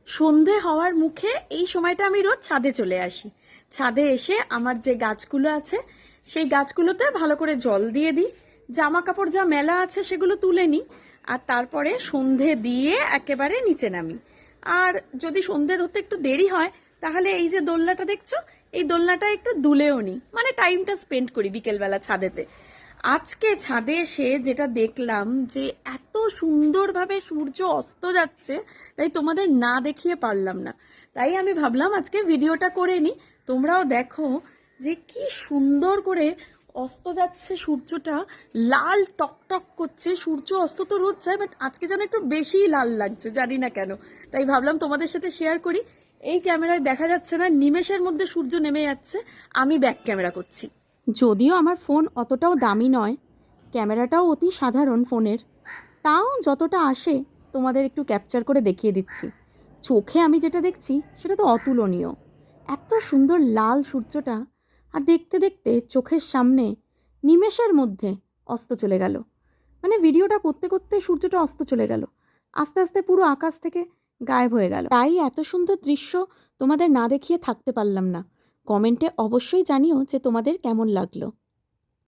সন্ধে হওয়ার মুখে এই সময়টা আমি রোজ ছাদে চলে আসি। ছাদে এসে আমার যে গাছগুলো আছে সেই গাছগুলোতে ভালো করে জল দিয়ে দিই, জামা কাপড় যা মেলা আছে সেগুলো তুলে নিই, আর তারপরে সন্ধে দিয়ে একেবারে নিচে নামি। আর যদি সন্ধে ধরতে একটু দেরি হয় তাহলে এই যে দোলনাটা দেখছো, এই দোলনাটা একটু দুলেও নিই, মানে টাইমটা স্পেন্ড করি বিকেলবেলা ছাদেতে। আজকে ছাদে এসে যেটা দেখলাম যে এত সুন্দরভাবে সূর্য অস্ত যাচ্ছে, তাই তোমাদের না দেখিয়ে পারলাম না। তাই আমি ভাবলাম আজকে ভিডিওটা করে নিই, তোমরাও দেখো যে কি সুন্দর করে অস্ত যাচ্ছে সূর্যটা। লাল টকটক করছে, সূর্য অস্ত তো রোজ যায়, বাট আজকে যেন একটু বেশিই লাল লাগছে, জানি না কেন। তাই ভাবলাম তোমাদের সাথে শেয়ার করি। এই ক্যামেরায় দেখা যাচ্ছে না, নিমেষের মধ্যে সূর্য নেমে যাচ্ছে। আমি ব্যাক ক্যামেরা করছি। যদিও আমার ফোন অতটাও দামি নয়, ক্যামেরাটাও অতি সাধারণ ফোনের, তাও যতটা আসে তোমাদের একটু ক্যাপচার করে দেখিয়ে দিচ্ছি। চোখে আমি যেটা দেখছি সেটা তো অতুলনীয়। এত সুন্দর লাল সূর্যটা, আর দেখতে দেখতে চোখের সামনে নিমেষের মধ্যে অস্ত চলে গেল। মানে ভিডিওটা করতে করতে সূর্যটা অস্ত চলে গেল, আস্তে আস্তে পুরো আকাশ থেকে গায়েব হয়ে গেল। তাই এত সুন্দর দৃশ্য তোমাদের না দেখিয়ে থাকতে পারলাম না। কমেন্টে অবশ্যই জানিও যে তোমাদের কেমন লাগলো।